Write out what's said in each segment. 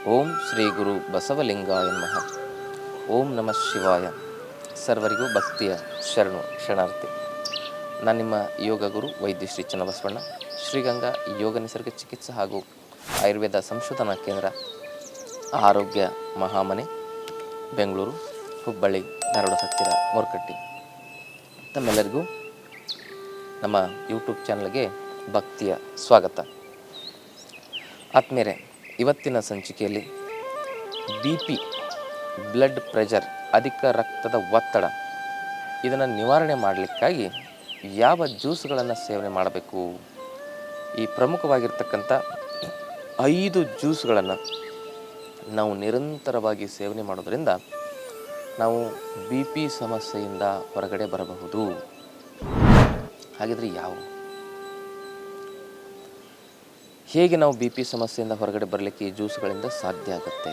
ಓಂ ಶ್ರೀ ಗುರು ಬಸವಲಿಂಗಾಯ ನಮಃ. ಓಂ ನಮಃ ಶಿವಾಯ. ಸರ್ವರಿಗೂ ಭಕ್ತಿಯ ಶರಣಾರ್ಥಿ. ನಾನು ನಿಮ್ಮ ಯೋಗ ಗುರು ವೈದ್ಯ ಶ್ರೀ ಚನ್ನಬಸವಣ್ಣ, ಶ್ರೀಗಂಗಾ ಯೋಗ ನಿಸರ್ಗ ಚಿಕಿತ್ಸೆ ಹಾಗೂ ಆಯುರ್ವೇದ ಸಂಶೋಧನಾ ಕೇಂದ್ರ, ಆರೋಗ್ಯ ಮಹಾಮನೆ, ಬೆಂಗಳೂರು, ಹುಬ್ಬಳ್ಳಿ, ಧಾರವಾಡ ಹತ್ತಿರ ಮೊರಕಟ್ಟಿ. ತಮ್ಮೆಲ್ಲರಿಗೂ ನಮ್ಮ ಯೂಟ್ಯೂಬ್ ಚಾನಲ್ಗೆ ಭಕ್ತಿಯ ಸ್ವಾಗತ. ಆತ್ಮೀಯರೇ, ಇವತ್ತಿನ ಸಂಚಿಕೆಯಲ್ಲಿ BP, ಬ್ಲಡ್ ಪ್ರೆಷರ್, ಅಧಿಕ ರಕ್ತದ ಒತ್ತಡ, ಇದನ್ನು ನಿವಾರಣೆ ಮಾಡಲಿಕ್ಕಾಗಿ ಯಾವ ಜ್ಯೂಸ್ಗಳನ್ನು ಸೇವನೆ ಮಾಡಬೇಕು, ಈ ಪ್ರಮುಖವಾಗಿರ್ತಕ್ಕಂಥ 5 ಜ್ಯೂಸ್ಗಳನ್ನು ನಾವು ನಿರಂತರವಾಗಿ ಸೇವನೆ ಮಾಡೋದರಿಂದ ನಾವು BP ಸಮಸ್ಯೆಯಿಂದ ಹೊರಗಡೆ ಬರಬಹುದು. ಹಾಗಿದ್ರೆ ಯಾವುವು? ಹೇಗೆ ನಾವು BP ಸಮಸ್ಯೆಯಿಂದ ಹೊರಗಡೆ ಬರಲಿಕ್ಕೆ ಈ ಜ್ಯೂಸ್ಗಳಿಂದ ಸಾಧ್ಯ ಆಗುತ್ತೆ?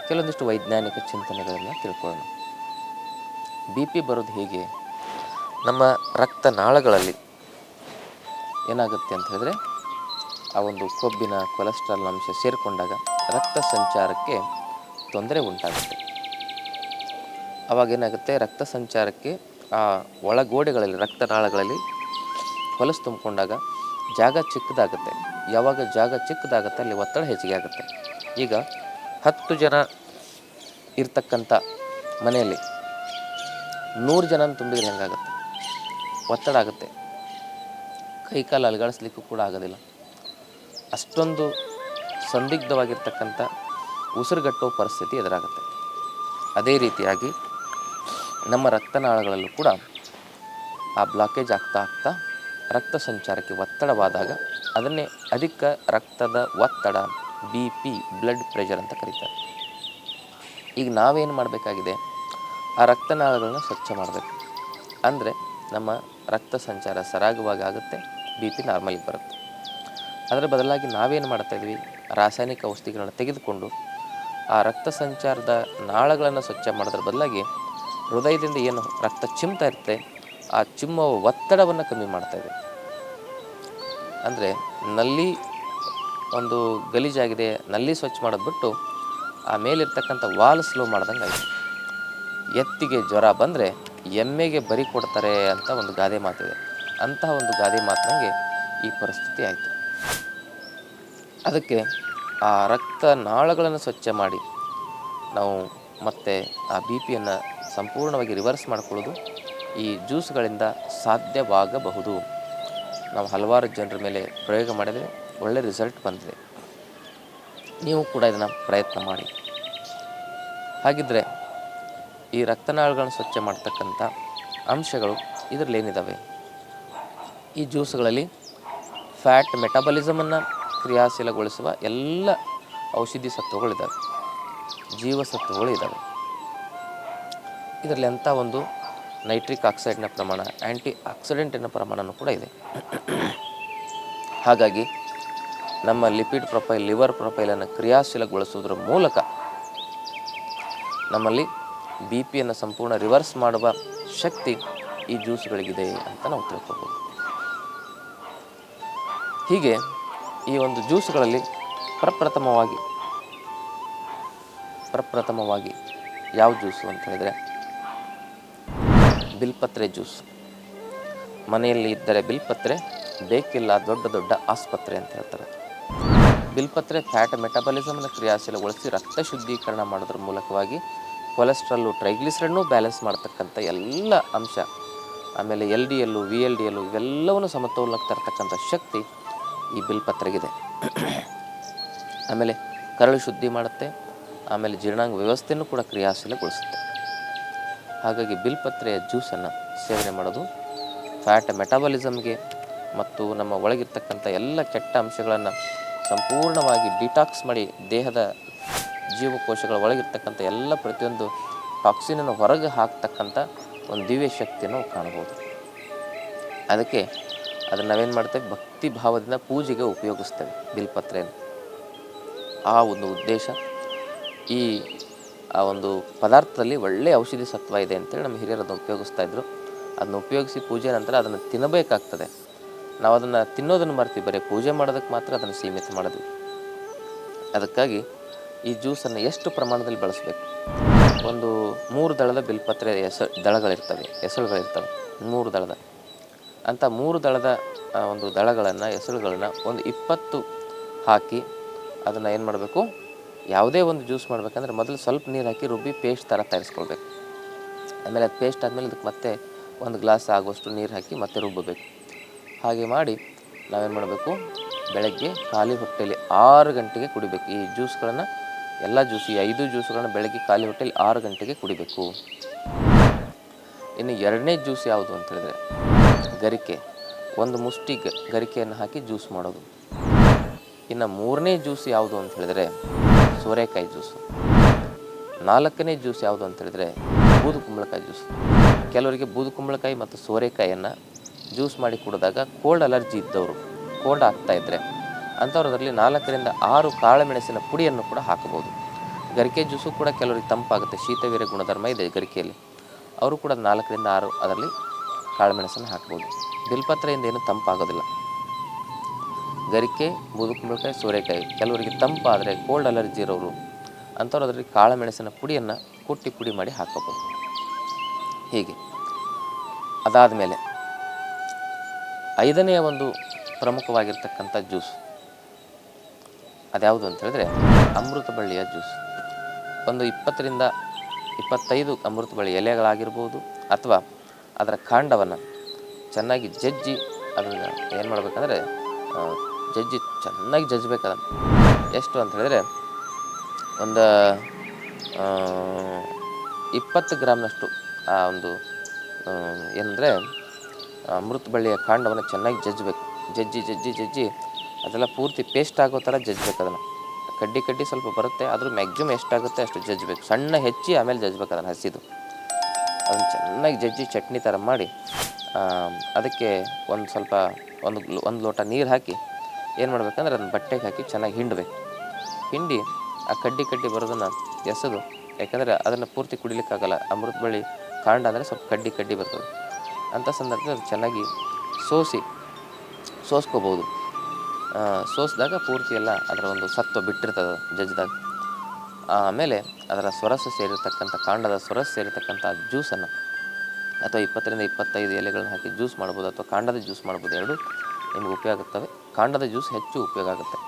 ಕೆಲವೊಂದಿಷ್ಟು ವೈಜ್ಞಾನಿಕ ಚಿಂತನೆಗಳನ್ನು ತಿಳ್ಕೊಳ್ಳೋಣ. BP ಬರೋದು ಹೇಗೆ? ನಮ್ಮ ರಕ್ತನಾಳಗಳಲ್ಲಿ ಏನಾಗುತ್ತೆ ಅಂತ ಹೇಳಿದ್ರೆ, ಆ ಒಂದು ಕೊಬ್ಬಿನ ಕೊಲೆಸ್ಟ್ರಾಲ್ ಅಂಶ ಸೇರಿಕೊಂಡಾಗ ರಕ್ತ ಸಂಚಾರಕ್ಕೆ ತೊಂದರೆ ಉಂಟಾಗುತ್ತೆ. ಅವಾಗೇನಾಗುತ್ತೆ, ರಕ್ತ ಸಂಚಾರಕ್ಕೆ ಆ ಒಳಗೋಡೆಗಳಲ್ಲಿ, ರಕ್ತನಾಳಗಳಲ್ಲಿ ಹೊಲಸು ತುಂಬಿಕೊಂಡಾಗ ಜಾಗ ಚಿಕ್ಕದಾಗುತ್ತೆ. ಯಾವಾಗ ಜಾಗ ಚಿಕ್ಕದಾಗುತ್ತೆ ಅಲ್ಲಿ ಒತ್ತಡ ಹೆಚ್ಚಿಗೆ ಆಗುತ್ತೆ. ಈಗ 10 ಜನ ಇರ್ತಕ್ಕಂಥ ಮನೆಯಲ್ಲಿ 100 ಜನ ತುಂಬಿದ್ರೆ ಹೆಂಗಾಗುತ್ತೆ? ಒತ್ತಡ ಆಗುತ್ತೆ. ಕೈಕಾಲು ಅಲುಗಾಡಿಸ್ಲಿಕ್ಕೂ ಕೂಡ ಆಗೋದಿಲ್ಲ. ಅಷ್ಟೊಂದು ಸಂದಿಗ್ಧವಾಗಿರ್ತಕ್ಕಂಥ ಉಸಿರುಗಟ್ಟುವ ಪರಿಸ್ಥಿತಿ ಎದುರಾಗುತ್ತೆ. ಅದೇ ರೀತಿಯಾಗಿ ನಮ್ಮ ರಕ್ತನಾಳಗಳಲ್ಲೂ ಕೂಡ ಆ ಬ್ಲಾಕೇಜ್ ಆಗ್ತಾ ರಕ್ತ ಸಂಚಾರಕ್ಕೆ ಒತ್ತಡವಾದಾಗ ಅದನ್ನೇ ಅಧಿಕ ರಕ್ತದ ಒತ್ತಡ, BP, ಬ್ಲಡ್ ಪ್ರೆಷರ್ ಅಂತ ಕರೀತಾರೆ. ಈಗ ನಾವೇನು ಮಾಡಬೇಕಾಗಿದೆ, ಆ ರಕ್ತನಾಳಗಳನ್ನ ಸ್ವಚ್ಛ ಮಾಡಬೇಕು. ಅಂದರೆ ನಮ್ಮ ರಕ್ತ ಸಂಚಾರ ಸರಾಗವಾಗಿ ಆಗುತ್ತೆ, BP ನಾರ್ಮಲಿಗೆ ಬರುತ್ತೆ. ಅದರ ಬದಲಾಗಿ ನಾವೇನು ಮಾಡ್ತಾಯಿದ್ವಿ, ರಾಸಾಯನಿಕ ಔಷಧಿಗಳನ್ನು ತೆಗೆದುಕೊಂಡು ಆ ರಕ್ತ ಸಂಚಾರದ ನಾಳಗಳನ್ನು ಸ್ವಚ್ಛ ಮಾಡೋದ್ರ ಬದಲಾಗಿ ಹೃದಯದಿಂದ ಏನು ರಕ್ತ ಚಿಮ್ತಾ ಇರುತ್ತೆ, ಆ ಚಿಮ್ಮುವ ಒತ್ತಡವನ್ನು ಕಮ್ಮಿ ಮಾಡ್ತಾಯಿದೆ. ಅಂದರೆ ನಲ್ಲಿ ಒಂದು ಗಲೀಜಾಗಿದೆ, ನಲ್ಲಿ ಸ್ವಚ್ಛ ಮಾಡೋದು ಬಿಟ್ಟು ಆ ಮೇಲಿರ್ತಕ್ಕಂಥ ವಾಲ್ ಸ್ಲೋ ಮಾಡ್ದಂಗೆ ಆಯಿತು. ಎತ್ತಿಗೆ ಜ್ವರ ಬಂದರೆ ಎಮ್ಮೆಗೆ ಬರಿ ಕೊಡ್ತಾರೆ ಅಂತ ಒಂದು ಗಾದೆ ಮಾತಿದೆ. ಅಂತಹ ಒಂದು ಗಾದೆ ಮಾತಿನಂಗೆ ಈ ಪರಿಸ್ಥಿತಿ ಆಯಿತು. ಅದಕ್ಕೆ ಆ ರಕ್ತ ನಾಳಗಳನ್ನು ಸ್ವಚ್ಛ ಮಾಡಿ ನಾವು ಮತ್ತೆ ಆ BPಯನ್ನು ಸಂಪೂರ್ಣವಾಗಿ ರಿವರ್ಸ್ ಮಾಡಿಕೊಳ್ಳೋದು ಈ ಜ್ಯೂಸ್ಗಳಿಂದ ಸಾಧ್ಯವಾಗಬಹುದು. ನಾವು ಹಲವಾರು ಜನರ ಮೇಲೆ ಪ್ರಯೋಗ ಮಾಡಿದರೆ ಒಳ್ಳೆ ರಿಸಲ್ಟ್ ಬಂದಿದೆ. ನೀವು ಕೂಡ ಇದನ್ನು ಪ್ರಯತ್ನ ಮಾಡಿ. ಹಾಗಿದ್ದರೆ ಈ ರಕ್ತನಾಳಗಳನ್ನು ಸ್ವಚ್ಛ ಮಾಡ್ತಕ್ಕಂಥ ಅಂಶಗಳು ಇದರಲ್ಲಿ ಏನಿದ್ದಾವೆ? ಈ ಜ್ಯೂಸ್ಗಳಲ್ಲಿ ಫ್ಯಾಟ್ ಮೆಟಾಬಲಿಸಮನ್ನು ಕ್ರಿಯಾಶೀಲಗೊಳಿಸುವ ಎಲ್ಲ ಔಷಧಿ ಸತ್ವಗಳಿದ್ದಾವೆ, ಜೀವಸತ್ವಗಳು ಇದ್ದಾವೆ. ಇದರಲ್ಲಿ ಅಂಥ ಒಂದು ನೈಟ್ರಿಕ್ ಆಕ್ಸೈಡ್ನ ಪ್ರಮಾಣ, ಆ್ಯಂಟಿ ಆಕ್ಸಿಡೆಂಟಿನ ಪ್ರಮಾಣವೂ ಕೂಡ ಇದೆ. ಹಾಗಾಗಿ ನಮ್ಮ ಲಿಪಿಡ್ ಪ್ರೊಫೈಲ್, ಲಿವರ್ ಪ್ರೊಫೈಲನ್ನು ಕ್ರಿಯಾಶೀಲಗೊಳಿಸುವುದರ ಮೂಲಕ ನಮ್ಮಲ್ಲಿ BPಯನ್ನು ಸಂಪೂರ್ಣ ರಿವರ್ಸ್ ಮಾಡುವ ಶಕ್ತಿ ಈ ಜ್ಯೂಸ್ಗಳಿಗಿದೆ ಅಂತ ನಾವು ತಿಳ್ಕೊಬೋದು. ಹೀಗೆ ಈ ಒಂದು ಜ್ಯೂಸ್ಗಳಲ್ಲಿ ಪ್ರಪ್ರಥಮವಾಗಿ ಯಾವ ಜ್ಯೂಸು ಅಂತ ಹೇಳಿದರೆ ಬಿಲ್ಪತ್ರೆ ಜ್ಯೂಸ್. ಮನೆಯಲ್ಲಿ ಇದ್ದರೆ ಬಿಲ್ಪತ್ರೆ, ಬೇಕಿಲ್ಲ ದೊಡ್ಡ ದೊಡ್ಡ ಆಸ್ಪತ್ರೆ ಅಂತ ಹೇಳ್ತಾರೆ. ಬಿಲ್ಪತ್ರೆ ಫ್ಯಾಟ್ ಮೆಟಾಬಲಿಸಮನ್ನು ಕ್ರಿಯಾಶೀಲಗೊಳಿಸಿ ರಕ್ತ ಶುದ್ಧೀಕರಣ ಮಾಡೋದ್ರ ಮೂಲಕವಾಗಿ ಕೊಲೆಸ್ಟ್ರಾಲು, ಟ್ರೈಗ್ಲಿಸರೈಡ್ನೂ ಬ್ಯಾಲೆನ್ಸ್ ಮಾಡ್ತಕ್ಕಂಥ ಎಲ್ಲ ಅಂಶ, ಆಮೇಲೆ LDL, VLDL ಇವೆಲ್ಲವನ್ನು ಸಮತೋಲನಕ್ಕೆ ತರ್ತಕ್ಕಂಥ ಶಕ್ತಿ ಈ ಬಿಲ್ಪತ್ರೆಗಿದೆ. ಆಮೇಲೆ ಕರಳು ಶುದ್ಧಿ ಮಾಡುತ್ತೆ, ಆಮೇಲೆ ಜೀರ್ಣಾಂಗ ವ್ಯವಸ್ಥೆಯನ್ನು ಕೂಡ ಕ್ರಿಯಾಶೀಲಗೊಳಿಸುತ್ತೆ. ಹಾಗಾಗಿ ಬಿಲ್ಪತ್ರೆಯ ಜ್ಯೂಸನ್ನು ಸೇವನೆ ಮಾಡೋದು ಫ್ಯಾಟ್ ಮೆಟಾಬಲಿಸಮ್ಗೆ ಮತ್ತು ನಮ್ಮ ಒಳಗಿರ್ತಕ್ಕಂಥ ಎಲ್ಲ ಕೆಟ್ಟ ಅಂಶಗಳನ್ನು ಸಂಪೂರ್ಣವಾಗಿ ಡಿಟಾಕ್ಸ್ ಮಾಡಿ ದೇಹದ ಜೀವಕೋಶಗಳ ಒಳಗಿರ್ತಕ್ಕಂಥ ಎಲ್ಲ ಪ್ರತಿಯೊಂದು ಟಾಕ್ಸಿನನ್ನು ಹೊರಗೆ ಹಾಕ್ತಕ್ಕಂಥ ಒಂದು ದಿವ್ಯ ಶಕ್ತಿಯನ್ನು ಕಾಣ್ಬೋದು. ಅದಕ್ಕೆ ಅದನ್ನು ನಾವೇನು ಮಾಡ್ತೇವೆ, ಭಕ್ತಿ ಭಾವದಿಂದ ಪೂಜೆಗೆ ಉಪಯೋಗಿಸ್ತೇವೆ ಬಿಲ್ಪತ್ರೆಯನ್ನು. ಆ ಒಂದು ಉದ್ದೇಶ, ಆ ಒಂದು ಪದಾರ್ಥದಲ್ಲಿ ಒಳ್ಳೆಯ ಔಷಧಿ ಸತ್ವ ಇದೆ ಅಂತೇಳಿ ನಮ್ಮ ಹಿರಿಯರು ಅದನ್ನು ಉಪಯೋಗಿಸ್ತಾ ಇದ್ರು. ಅದನ್ನು ಉಪಯೋಗಿಸಿ ಪೂಜೆ ನಂತರ ಅದನ್ನು ತಿನ್ನಬೇಕಾಗ್ತದೆ. ನಾವು ಅದನ್ನು ತಿನ್ನೋದನ್ನು ಮರ್ತೀವಿ, ಬರೀ ಪೂಜೆ ಮಾಡೋದಕ್ಕೆ ಮಾತ್ರ ಅದನ್ನು ಸೀಮಿತ ಮಾಡಿದ್ವಿ. ಅದಕ್ಕಾಗಿ ಈ ಜ್ಯೂಸನ್ನು ಎಷ್ಟು ಪ್ರಮಾಣದಲ್ಲಿ ಬಳಸಬೇಕು, ಒಂದು 3 ದಳದ ಬಿಲ್ಪತ್ರೆ ದಳಗಳಿರ್ತವೆ, ಎಸಳುಗಳಿರ್ತವೆ, 3 ದಳದ ಅಂಥ 3 ದಳದ ಒಂದು ದಳಗಳನ್ನು, ಎಸಳುಗಳನ್ನು ಒಂದು 20 ಹಾಕಿ ಅದನ್ನು ಏನು ಮಾಡಬೇಕು, ಯಾವುದೇ ಒಂದು ಜ್ಯೂಸ್ ಮಾಡಬೇಕಂದ್ರೆ ಮೊದಲು ಸ್ವಲ್ಪ ನೀರು ಹಾಕಿ ರುಬ್ಬಿ ಪೇಸ್ಟ್ ಥರ ತಯಾರಿಸ್ಕೊಳ್ಬೇಕು. ಆಮೇಲೆ ಅದು ಪೇಸ್ಟ್ ಆದಮೇಲೆ ಇದಕ್ಕೆ ಮತ್ತೆ 1 ಗ್ಲಾಸ್ ಆಗುವಷ್ಟು ನೀರು ಹಾಕಿ ಮತ್ತೆ ರುಬ್ಬಬೇಕು. ಹಾಗೆ ಮಾಡಿ ನಾವೇನು ಮಾಡಬೇಕು, ಬೆಳಗ್ಗೆ ಖಾಲಿ ಹೊಟ್ಟೆಯಲ್ಲಿ 6 ಗಂಟೆಗೆ ಕುಡಿಬೇಕು. ಈ ಜ್ಯೂಸ್ಗಳನ್ನು ಎಲ್ಲ ಜ್ಯೂಸ್, ಈ 5 ಜ್ಯೂಸ್ಗಳನ್ನು ಬೆಳಗ್ಗೆ ಖಾಲಿ ಹೊಟ್ಟೆಯಲ್ಲಿ 6 ಗಂಟೆಗೆ ಕುಡಿಬೇಕು. ಇನ್ನು 2ನೇ ಜ್ಯೂಸ್ ಯಾವುದು ಅಂತ ಹೇಳಿದ್ರೆ ಗರಿಕೆ, 1 ಮುಷ್ಟಿ ಗರಿಕೆಯನ್ನು ಹಾಕಿ ಜ್ಯೂಸ್ ಮಾಡೋದು. ಇನ್ನು 3ನೇ ಜ್ಯೂಸ್ ಯಾವುದು ಅಂತ ಹೇಳಿದ್ರೆ ಸೋರೆಕಾಯಿ ಜ್ಯೂಸು. 4ನೇ ಜ್ಯೂಸ್ ಯಾವುದು ಅಂತ ಹೇಳಿದ್ರೆ ಬೂದು ಕುಂಬಳಕಾಯಿ ಜ್ಯೂಸ್. ಕೆಲವರಿಗೆ ಬೂದು ಕುಂಬಳಕಾಯಿ ಮತ್ತು ಸೋರೆಕಾಯಿಯನ್ನು ಜ್ಯೂಸ್ ಮಾಡಿ ಕುಡಿದಾಗ ಕೋಲ್ಡ್ ಅಲರ್ಜಿ ಇದ್ದವರು, ಕೋಲ್ಡ್ ಆಗ್ತಾಯಿದ್ರೆ ಅಂಥವ್ರು ಅದರಲ್ಲಿ 4ರಿಂದ 6 ಕಾಳುಮೆಣಸಿನ ಪುಡಿಯನ್ನು ಕೂಡ ಹಾಕಬಹುದು. ಗರಿಕೆ ಜ್ಯೂಸು ಕೂಡ ಕೆಲವರಿಗೆ ತಂಪಾಗುತ್ತೆ, ಶೀತವೀರ್ಯ ಗುಣಧರ್ಮ ಇದೆ ಗರಿಕೆಯಲ್ಲಿ, ಅವರು ಕೂಡ 4ರಿಂದ 6 ಅದರಲ್ಲಿ ಕಾಳುಮೆಣಸನ್ನು ಹಾಕ್ಬೋದು. ಬಿಲ್ಪತ್ರೆಯಿಂದ ಏನು ತಂಪಾಗೋದಿಲ್ಲ. ಗರಿಕೆ, ಬೂದು ಕುಂಬಳಕಾಯಿ, ಸೋರೆಕಾಯಿ ಕೆಲವರಿಗೆ ತಂಪಾದರೆ, ಕೋಲ್ಡ್ ಅಲರ್ಜಿ ಇರೋರು ಅಂಥವ್ರು ಅದರಲ್ಲಿ ಕಾಳುಮೆಣಸಿನ ಪುಡಿಯನ್ನು ಕುಟ್ಟಿ ಪುಡಿ ಮಾಡಿ ಹಾಕೋಬೋದು. ಹೀಗೆ ಅದಾದ ಮೇಲೆ 5ನೇ ಒಂದು ಪ್ರಮುಖವಾಗಿರ್ತಕ್ಕಂಥ ಜ್ಯೂಸ್ ಅದ್ಯಾವುದು ಅಂತ ಹೇಳಿದ್ರೆ ಅಮೃತ ಬಳ್ಳಿಯ ಜ್ಯೂಸ್. ಒಂದು 20ರಿಂದ 25 ಅಮೃತ ಬಳ್ಳಿ ಎಲೆಗಳಾಗಿರ್ಬೋದು ಅಥವಾ ಅದರ ಕಾಂಡವನ್ನು ಚೆನ್ನಾಗಿ ಜಜ್ಜಿ ಅದನ್ನು ಏನು ಮಾಡಬೇಕಂದ್ರೆ ಜಜ್ಜಿ ಚೆನ್ನಾಗಿ ಜಜ್ಬೇಕು. ಅದನ್ನು ಎಷ್ಟು ಅಂತ ಹೇಳಿದ್ರೆ ಒಂದು 20 ಗ್ರಾಮ್ನಷ್ಟು ಆ ಒಂದು ಏನಂದರೆ ಅಮೃತ ಬಳ್ಳಿಯ ಕಾಂಡವನ್ನು ಚೆನ್ನಾಗಿ ಜಜ್ಜಬೇಕು. ಜಜ್ಜಿ ಅದೆಲ್ಲ ಪೂರ್ತಿ ಪೇಸ್ಟ್ ಆಗೋ ಥರ ಜಜ್ಬೇಕು. ಅದನ್ನು ಕಡ್ಡಿ ಸ್ವಲ್ಪ ಬರುತ್ತೆ, ಆದರೂ ಮ್ಯಾಕ್ಸಿಮಮ್ ಎಷ್ಟಾಗುತ್ತೆ ಅಷ್ಟು ಜಜ್ಬೇಕು. ಸಣ್ಣ ಹೆಚ್ಚಿ ಆಮೇಲೆ ಜಜ್ಬೇಕು ಅದನ್ನು ಹಸಿದು. ಅದನ್ನು ಚೆನ್ನಾಗಿ ಜಜ್ಜಿ ಚಟ್ನಿ ಥರ ಮಾಡಿ ಅದಕ್ಕೆ ಒಂದು ಸ್ವಲ್ಪ ಒಂದು ಲೋಟ ನೀರು ಹಾಕಿ ಏನು ಮಾಡಬೇಕಂದ್ರೆ ಅದನ್ನು ಬಟ್ಟೆಗೆ ಹಾಕಿ ಚೆನ್ನಾಗಿ ಹಿಂಡಿ ಆ ಕಡ್ಡಿ ಬರೋದನ್ನು ಎಸೆದು, ಯಾಕಂದರೆ ಅದನ್ನು ಪೂರ್ತಿ ಕುಡಿಲಿಕ್ಕಾಗಲ್ಲ, ಅಮೃತ ಬಳ್ಳಿ ಕಾಂಡ ಅಂದರೆ ಸ್ವಲ್ಪ ಕಡ್ಡಿ ಬರ್ತದೆ. ಅಂಥ ಸಂದರ್ಭದಲ್ಲಿ ಅದು ಚೆನ್ನಾಗಿ ಸೋಸ್ಕೋಬೋದು. ಸೋಸಿದಾಗ ಪೂರ್ತಿ ಎಲ್ಲ ಅದರ ಒಂದು ಸತ್ವ ಬಿಟ್ಟಿರ್ತದೆ ಜಜ್ಜಿದಾಗ. ಆಮೇಲೆ ಅದರ ಸೊರಸು ಸೇರಿರ್ತಕ್ಕಂಥ, ಕಾಂಡದ ಸೊರಸು ಸೇರಿರ್ತಕ್ಕಂಥ ಜ್ಯೂಸನ್ನು ಅಥವಾ 20ರಿಂದ 25 ಎಲೆಗಳನ್ನ ಹಾಕಿ ಜ್ಯೂಸ್ ಮಾಡ್ಬೋದು, ಅಥವಾ ಕಾಂಡದ ಜ್ಯೂಸ್ ಮಾಡ್ಬೋದು. ಎರಡೂ ನಿಮಗೆ ಉಪಯೋಗ ಆಗುತ್ತವೆ. ಕಾಂಡದ ಜ್ಯೂಸ್ ಹೆಚ್ಚು ಉಪಯೋಗ ಆಗುತ್ತೆ.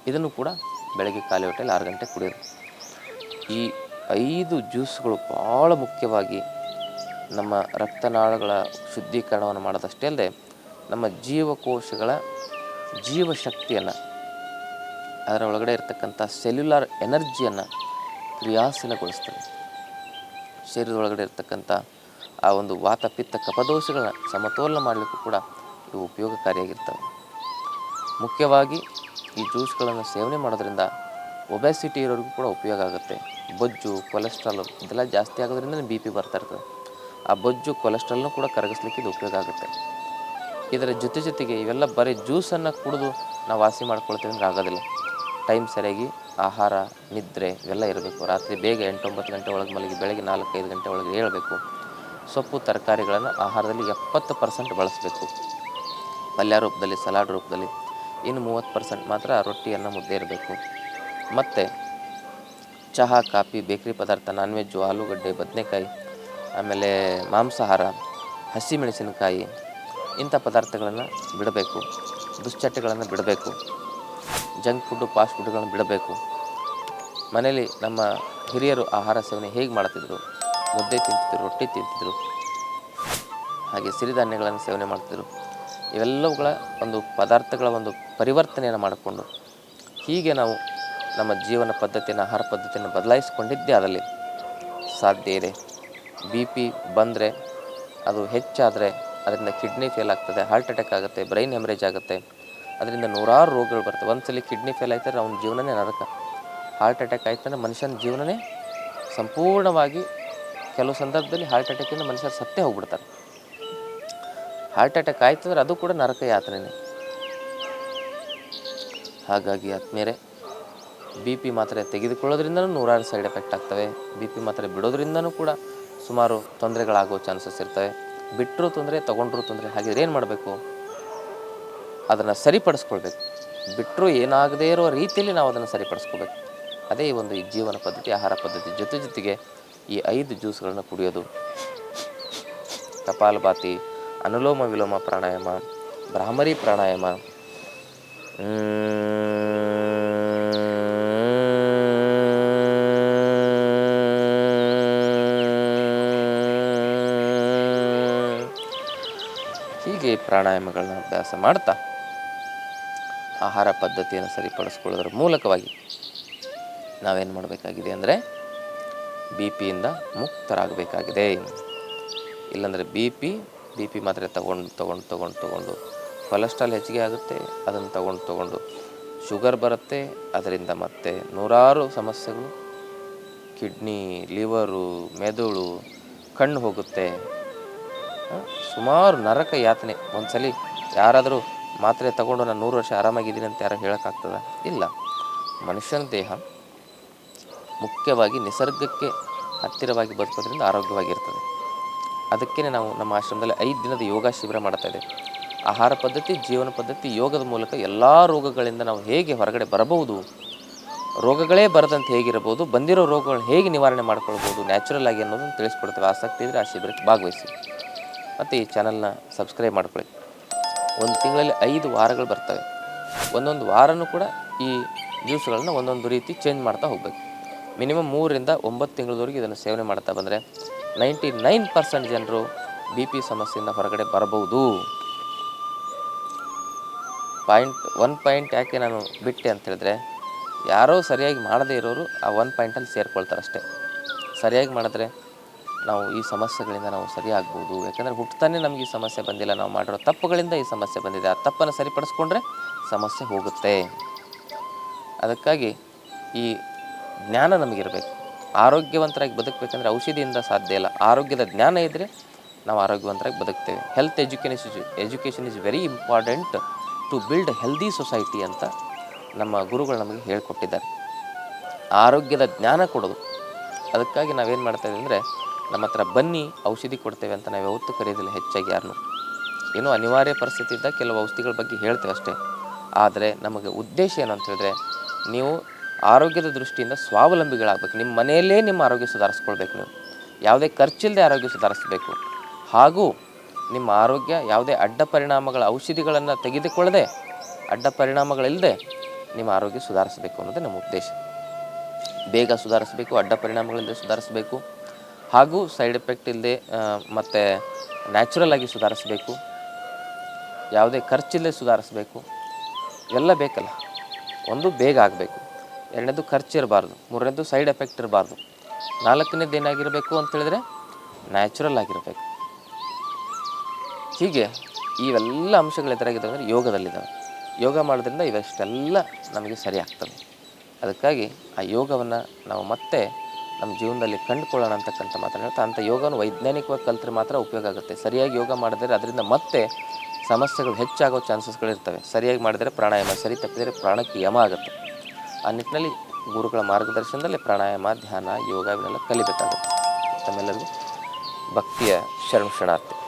ಇದನ್ನು ಕೂಡ ಬೆಳಗ್ಗೆ ಖಾಲಿ ಹೊಟ್ಟೆಯಲ್ಲಿ 6 ಗಂಟೆ ಕುಡಿಯೋದು. ಈ 5 ಜ್ಯೂಸ್ಗಳು ಭಾಳ ಮುಖ್ಯವಾಗಿ ನಮ್ಮ ರಕ್ತನಾಳಗಳ ಶುದ್ಧೀಕರಣವನ್ನು ಮಾಡೋದಷ್ಟೇ ಅಲ್ಲದೆ ನಮ್ಮ ಜೀವಕೋಶಗಳ ಜೀವಶಕ್ತಿಯನ್ನು, ಅದರ ಒಳಗಡೆ ಇರತಕ್ಕಂಥ ಸೆಲ್ಯುಲಾರ್ ಎನರ್ಜಿಯನ್ನು ಕ್ರಿಯಾಶೀಲಗೊಳಿಸ್ತವೆ. ಶರೀರದ ಒಳಗಡೆ ಇರತಕ್ಕಂಥ ಆ ಒಂದು ವಾತ ಪಿತ್ತ ಕಫದೋಷಗಳನ್ನ ಸಮತೋಲನ ಮಾಡಲಿಕ್ಕೂ ಕೂಡ ಇವು ಉಪಯೋಗಕಾರಿಯಾಗಿರ್ತವೆ. ಮುಖ್ಯವಾಗಿ ಈ ಜ್ಯೂಸ್ಗಳನ್ನು ಸೇವನೆ ಮಾಡೋದ್ರಿಂದ ಒಬೆಸಿಟಿ ಇರೋರಿಗೂ ಕೂಡ ಉಪಯೋಗ ಆಗುತ್ತೆ. ಬೊಜ್ಜು, ಕೊಲೆಸ್ಟ್ರಾಲ್ ಇದೆಲ್ಲ ಜಾಸ್ತಿ ಆಗೋದ್ರಿಂದ BP ಬರ್ತಾ ಇರ್ತದೆ. ಆ ಬೊಜ್ಜು, ಕೊಲೆಸ್ಟ್ರಾಲ್ನೂ ಕೂಡ ಕರಗಿಸ್ಲಿಕ್ಕೆ ಇದು ಉಪಯೋಗ ಆಗುತ್ತೆ. ಇದರ ಜೊತೆಗೆ ಇವೆಲ್ಲ ಬರೀ ಜ್ಯೂಸನ್ನು ಕುಡಿದು ನಾವು ವಾಸಿ ಮಾಡ್ಕೊಳ್ತೀವಿ ಅಂದರೆ ಆಗೋದಿಲ್ಲ. ಟೈಮ್ ಸರಿಯಾಗಿ ಆಹಾರ, ನಿದ್ರೆ ಇವೆಲ್ಲ ಇರಬೇಕು. ರಾತ್ರಿ ಬೇಗ 8-9 ಗಂಟೆ ಒಳಗೆ ಮಲಗಿ ಬೆಳಗ್ಗೆ 4-5 ಗಂಟೆ ಒಳಗೆ ಏಳಬೇಕು. ಸೊಪ್ಪು ತರಕಾರಿಗಳನ್ನು ಆಹಾರದಲ್ಲಿ 70% ಬಳಸಬೇಕು, ಪಲ್ಯ ರೂಪದಲ್ಲಿ, ಸಲಾಡ್ ರೂಪದಲ್ಲಿ. ಇನ್ನು 30% ಮಾತ್ರ ರೊಟ್ಟಿ, ಅನ್ನ, ಮುದ್ದೆ ಇರಬೇಕು. ಮತ್ತು ಚಹಾ, ಕಾಫಿ, ಬೇಕರಿ ಪದಾರ್ಥ, ನಾನ್ ವೆಜ್ಜು, ಆಲೂಗಡ್ಡೆ, ಬದನೆಕಾಯಿ, ಆಮೇಲೆ ಮಾಂಸಾಹಾರ, ಹಸಿಮೆಣಸಿನಕಾಯಿ ಇಂಥ ಪದಾರ್ಥಗಳನ್ನು ಬಿಡಬೇಕು. ದುಶ್ಚಟಗಳನ್ನು ಬಿಡಬೇಕು. ಜಂಕ್ ಫುಡ್ಡು, ಫಾಸ್ಟ್ ಫುಡ್ಗಳನ್ನು ಬಿಡಬೇಕು. ಮನೇಲಿ ನಮ್ಮ ಹಿರಿಯರು ಆಹಾರ ಸೇವನೆ ಹೇಗೆ ಮಾಡ್ತಿದ್ರು, ಮುದ್ದೆ ತಿಂತಿದ್ರು, ರೊಟ್ಟಿ ತಿಂತಿದ್ರು, ಹಾಗೆ ಸಿರಿಧಾನ್ಯಗಳನ್ನು ಸೇವನೆ ಮಾಡ್ತಿದ್ರು. ಇವೆಲ್ಲವುಗಳ ಒಂದು ಪದಾರ್ಥಗಳ ಒಂದು ಪರಿವರ್ತನೆಯನ್ನು ಮಾಡಿಕೊಂಡು ಹೀಗೆ ನಾವು ನಮ್ಮ ಜೀವನ ಪದ್ಧತಿಯನ್ನು, ಆಹಾರ ಪದ್ಧತಿಯನ್ನು ಬದಲಾಯಿಸಿಕೊಂಡಿದ್ದೇ ಅದರಲ್ಲಿ ಸಾಧ್ಯ ಇದೆ. BP ಬಂದರೆ, ಅದು ಹೆಚ್ಚಾದರೆ ಅದರಿಂದ ಕಿಡ್ನಿ ಫೇಲ್ ಆಗ್ತದೆ, ಹಾರ್ಟ್ ಅಟ್ಯಾಕ್ ಆಗುತ್ತೆ, ಬ್ರೈನ್ ಹೆಮರೇಜ್ ಆಗುತ್ತೆ. ಅದರಿಂದ ನೂರಾರು ರೋಗಗಳು ಬರ್ತವೆ. ಒಂದ್ಸಲಿ ಕಿಡ್ನಿ ಫೇಲ್ ಆಯ್ತಾರೆ ಅವನ ಜೀವನನೇ ನರಕ. ಹಾರ್ಟ್ ಅಟ್ಯಾಕ್ ಆಯ್ತಂದ್ರೆ ಮನುಷ್ಯನ ಜೀವನನೇ ಸಂಪೂರ್ಣವಾಗಿ, ಕೆಲವು ಸಂದರ್ಭದಲ್ಲಿ ಹಾರ್ಟ್ ಅಟ್ಯಾಕಿಂದ ಮನುಷ್ಯರು ಸತ್ತೇ ಹೋಗ್ಬಿಡ್ತಾರೆ. ಹಾರ್ಟ್ ಅಟ್ಯಾಕ್ ಆಯ್ತಂದ್ರೆ ಅದು ಕೂಡ ನರಕ ಯಾತ್ರೆನೇ. ಹಾಗಾಗಿ ಆದ್ಮೇಲೆ BP ಮಾತ್ರೆ ತೆಗೆದುಕೊಳ್ಳೋದ್ರಿಂದನೂ ನೂರಾರು ಸೈಡ್ ಎಫೆಕ್ಟ್ ಆಗ್ತವೆ. BP ಮಾತ್ರೆ ಬಿಡೋದ್ರಿಂದನೂ ಕೂಡ ಸುಮಾರು ತೊಂದರೆಗಳಾಗೋ ಚಾನ್ಸಸ್ ಇರ್ತವೆ. ಬಿಟ್ಟರೂ ತೊಂದರೆ, ತೊಗೊಂಡ್ರೂ ತೊಂದರೆ. ಹಾಗಿದ್ರೆ ಏನು ಮಾಡಬೇಕು? ಅದನ್ನು ಸರಿಪಡಿಸ್ಕೊಳ್ಬೇಕು. ಬಿಟ್ಟರೂ ಏನಾಗದೇ ಇರೋ ರೀತಿಯಲ್ಲಿ ನಾವು ಅದನ್ನು ಸರಿಪಡಿಸ್ಕೋಬೇಕು. ಅದೇ ಈ ಜೀವನ ಪದ್ಧತಿ, ಆಹಾರ ಪದ್ಧತಿ ಜೊತೆಗೆ ಈ 5 ಜ್ಯೂಸ್ಗಳನ್ನು ಕುಡಿಯೋದು, ಕಪಾಲಭಾತಿ, ಅನುಲೋಮ ವಿಲೋಮ ಪ್ರಾಣಾಯಾಮ, ಭ್ರಾಮರಿ ಪ್ರಾಣಾಯಾಮ, ಹೀಗೆ ಪ್ರಾಣಾಯಾಮಗಳನ್ನ ಅಭ್ಯಾಸ ಮಾಡ್ತಾ ಆಹಾರ ಪದ್ಧತಿಯನ್ನು ಸರಿಪಡಿಸ್ಕೊಳ್ಳೋದ್ರ ಮೂಲಕವಾಗಿ ನಾವೇನು ಮಾಡಬೇಕಾಗಿದೆ ಅಂದರೆ ಬಿ ಪಿಯಿಂದ ಮುಕ್ತರಾಗಬೇಕಾಗಿದೆ. ಇಲ್ಲಾಂದರೆ ಬಿ ಪಿ ಮಾತ್ರೆ ತಗೊಂಡು ಕೊಲೆಸ್ಟ್ರಾಲ್ ಹೆಚ್ಚಿಗೆ ಆಗುತ್ತೆ. ಅದನ್ನು ತಗೊಂಡು ಶುಗರ್ ಬರುತ್ತೆ. ಅದರಿಂದ ಮತ್ತೆ ನೂರಾರು ಸಮಸ್ಯೆಗಳು, ಕಿಡ್ನಿ, ಲಿವರು, ಮೆದುಳು, ಕಣ್ಣು ಹೋಗುತ್ತೆ. ಸುಮಾರು ನರಕ ಯಾತನೆ. ಒಂದ್ಸಲಿ ಯಾರಾದರೂ ಮಾತ್ರೆ ತಗೊಂಡು ನಾನು 100 ವರ್ಷ ಆರಾಮಾಗಿದ್ದೀನಿ ಅಂತ ಯಾರು ಹೇಳೋಕ್ಕಾಗ್ತದ? ಇಲ್ಲ. ಮನುಷ್ಯನ ದೇಹ ಮುಖ್ಯವಾಗಿ ನಿಸರ್ಗಕ್ಕೆ ಹತ್ತಿರವಾಗಿ ಬದುಕೋದ್ರಿಂದ ಆರೋಗ್ಯವಾಗಿರ್ತದೆ. ಅದಕ್ಕೇ ನಾವು ನಮ್ಮ ಆಶ್ರಮದಲ್ಲಿ 5 ದಿನದ ಯೋಗ ಶಿಬಿರ ಮಾಡ್ತಾಯಿದ್ದೇವೆ. ಆಹಾರ ಪದ್ಧತಿ, ಜೀವನ ಪದ್ಧತಿ, ಯೋಗದ ಮೂಲಕ ಎಲ್ಲ ರೋಗಗಳಿಂದ ನಾವು ಹೇಗೆ ಹೊರಗಡೆ ಬರಬಹುದು, ರೋಗಗಳೇ ಬರದಂತೆ ಹೇಗಿರಬಹುದು, ಬಂದಿರೋ ರೋಗಗಳನ್ನ ಹೇಗೆ ನಿವಾರಣೆ ಮಾಡ್ಕೊಳ್ಬೋದು ನ್ಯಾಚುರಲ್ ಆಗಿ ಅನ್ನೋದನ್ನು ತಿಳಿಸ್ಕೊಡ್ತೇವೆ. ಆಸಕ್ತಿ ಇದ್ದರೆ ಆ ಶಿಬಿರಕ್ಕೆ ಭಾಗವಹಿಸಿ. ಮತ್ತು ಈ ಚಾನಲ್ನ ಸಬ್ಸ್ಕ್ರೈಬ್ ಮಾಡ್ಕೊಳ್ಳಿ. ಒಂದು ತಿಂಗಳಲ್ಲಿ 5 ವಾರಗಳು ಬರ್ತವೆ. ಒಂದೊಂದು ವಾರನೂ ಕೂಡ ಈ ಜ್ಯೂಸ್ಗಳನ್ನ ಒಂದೊಂದು ರೀತಿ ಚೇಂಜ್ ಮಾಡ್ತಾ ಹೋಗಬೇಕು. ಮಿನಿಮಮ್ 3 ರಿಂದ 9 ತಿಂಗಳವರೆಗೆ ಇದನ್ನು ಸೇವನೆ ಮಾಡ್ತಾ ಬಂದರೆ 99% ಜನರು ಬಿ ಪಿ ಸಮಸ್ಯೆಯಿಂದ ಹೊರಗಡೆ ಬರಬಹುದು. ಪಾಯಿಂಟ್ ಯಾಕೆ ನಾನು ಬಿಟ್ಟೆ ಅಂತ ಹೇಳಿದ್ರೆ, ಯಾರೋ ಸರಿಯಾಗಿ ಮಾಡದೇ ಇರೋರು ಆ 1 ಪಾಯಿಂಟಲ್ಲಿ ಸೇರ್ಕೊಳ್ತಾರೆ ಅಷ್ಟೇ. ಸರಿಯಾಗಿ ಮಾಡಿದ್ರೆ ನಾವು ಈ ಸಮಸ್ಯೆಗಳಿಂದ ನಾವು ಸರಿಯಾಗ್ಬೋದು. ಯಾಕಂದರೆ ಹುಟ್ಟುತ್ತಾನೆ ನಮಗೆ ಈ ಸಮಸ್ಯೆ ಬಂದಿಲ್ಲ, ನಾವು ಮಾಡಿರೋ ತಪ್ಪುಗಳಿಂದ ಈ ಸಮಸ್ಯೆ ಬಂದಿದೆ. ಆ ತಪ್ಪನ್ನು ಸರಿಪಡಿಸ್ಕೊಂಡ್ರೆ ಸಮಸ್ಯೆ ಹೋಗುತ್ತೆ. ಅದಕ್ಕಾಗಿ ಈ ಜ್ಞಾನ ನಮಗಿರಬೇಕು. ಆರೋಗ್ಯವಂತರಾಗಿ ಬದುಕಬೇಕಂದ್ರೆ ಔಷಧಿಯಿಂದ ಸಾಧ್ಯ ಇಲ್ಲ. ಆರೋಗ್ಯದ ಜ್ಞಾನ ಇದ್ದರೆ ನಾವು ಆರೋಗ್ಯವಂತರಾಗಿ ಬದುಕ್ತೇವೆ. Health education is very important to build healthy society ಅಂತ ನಮ್ಮ ಗುರುಗಳು ನಮಗೆ ಹೇಳಿಕೊಟ್ಟಿದ್ದಾರೆ. ಆರೋಗ್ಯದ ಜ್ಞಾನ ಕೊಡೋದು. ಅದಕ್ಕಾಗಿ ನಾವೇನು ಮಾಡ್ತಾಯಿದ್ದೀವಿ ಅಂದರೆ, ನಮ್ಮ ಹತ್ರ ಬನ್ನಿ ಔಷಧಿ ಕೊಡ್ತೇವೆ ಅಂತ ನಾವು ಯಾವತ್ತೂ ಕರೆಯೋದಿಲ್ಲ. ಹೆಚ್ಚಾಗಿ ಯಾರನ್ನು ಏನೋ ಅನಿವಾರ್ಯ ಪರಿಸ್ಥಿತಿ ಇದ್ದಾಗ ಕೆಲವು ಔಷಧಿಗಳ ಬಗ್ಗೆ ಹೇಳ್ತೇವೆ ಅಷ್ಟೇ. ಆದರೆ ನಮಗೆ ಉದ್ದೇಶ ಏನು ಅಂತ ಹೇಳಿದ್ರೆ, ನೀವು ಆರೋಗ್ಯದ ದೃಷ್ಟಿಯಿಂದ ಸ್ವಾವಲಂಬಿಗಳಾಗಬೇಕು. ನಿಮ್ಮ ಮನೆಯಲ್ಲೇ ನಿಮ್ಮ ಆರೋಗ್ಯ ಸುಧಾರಿಸ್ಕೊಳ್ಬೇಕು. ನೀವು ಯಾವುದೇ ಖರ್ಚಿಲ್ಲದೆ ಆರೋಗ್ಯ ಸುಧಾರಿಸಬೇಕು. ಹಾಗೂ ನಿಮ್ಮ ಆರೋಗ್ಯ ಯಾವುದೇ ಅಡ್ಡ ಪರಿಣಾಮಗಳ ಔಷಧಿಗಳನ್ನು ತೆಗೆದುಕೊಳ್ಳದೆ, ಅಡ್ಡ ಪರಿಣಾಮಗಳಿಲ್ಲದೆ ನಿಮ್ಮ ಆರೋಗ್ಯ ಸುಧಾರಿಸಬೇಕು ಅನ್ನೋದೇ ನಮ್ಮ ಉದ್ದೇಶ. ಬೇಗ ಸುಧಾರಿಸಬೇಕು, ಅಡ್ಡ ಪರಿಣಾಮಗಳಿಲ್ಲದೆ ಸುಧಾರಿಸಬೇಕು, ಹಾಗೂ ಸೈಡ್ ಎಫೆಕ್ಟ್ ಇಲ್ಲದೆ ಮತ್ತು ನ್ಯಾಚುರಲ್ ಆಗಿ ಸುಧಾರಿಸಬೇಕು, ಯಾವುದೇ ಖರ್ಚಿಲ್ಲದೆ ಸುಧಾರಿಸಬೇಕು. ಎಲ್ಲ ಬೇಕಲ್ಲ. ಒಂದು ಬೇಗ ಆಗಬೇಕು, 2ನೇದು ಖರ್ಚು ಇರಬಾರ್ದು, 3ನೇದು ಸೈಡ್ ಎಫೆಕ್ಟ್ ಇರಬಾರ್ದು, 4ನೇದು ಏನಾಗಿರಬೇಕು ಅಂತೇಳಿದ್ರೆ ನ್ಯಾಚುರಲ್ ಆಗಿರಬೇಕು. ಹೀಗೆ ಇವೆಲ್ಲ ಅಂಶಗಳು ಎದುರಾಗಿದ್ದಾವೆ ಅಂದರೆ ಯೋಗದಲ್ಲಿದ್ದಾವೆ. ಯೋಗ ಮಾಡೋದ್ರಿಂದ ಇವೆಷ್ಟೆಲ್ಲ ನಮಗೆ ಸರಿ ಆಗ್ತದೆ. ಅದಕ್ಕಾಗಿ ಆ ಯೋಗವನ್ನು ನಾವು ಮತ್ತೆ ನಮ್ಮ ಜೀವನದಲ್ಲಿ ಕಂಡುಕೊಳ್ಳೋಣ ಅಂತಕ್ಕಂಥ ಮಾತನ್ನು ಹೇಳ್ತಾ, ಅಂಥ ಯೋಗವನ್ನು ವೈಜ್ಞಾನಿಕವಾಗಿ ಕಲಿತ್ರೆ ಮಾತ್ರ ಉಪಯೋಗ ಆಗುತ್ತೆ. ಸರಿಯಾಗಿ ಯೋಗ ಮಾಡಿದರೆ ಅದರಿಂದ ಮತ್ತೆ ಸಮಸ್ಯೆಗಳು ಹೆಚ್ಚಾಗೋ ಚಾನ್ಸಸ್ಗಳಿರ್ತವೆ. ಸರಿಯಾಗಿ ಮಾಡಿದರೆ ಪ್ರಾಣಾಯಾಮ, ಸರಿ ತಪ್ಪಿದರೆ ಪ್ರಾಣಕ್ಕೆ ಯಮ ಆಗುತ್ತೆ. ಆ ನಿಟ್ಟಿನಲ್ಲಿ ಗುರುಗಳ ಮಾರ್ಗದರ್ಶನದಲ್ಲಿ ಪ್ರಾಣಾಯಾಮ, ಧ್ಯಾನ, ಯೋಗ ಇವನ್ನೆಲ್ಲ ಕಲಿಬೇಕಾಗುತ್ತೆ. ತಮ್ಮೆಲ್ಲರಿಗೂ ಭಕ್ತಿಯ ಶರಣಾರ್ಥಿ.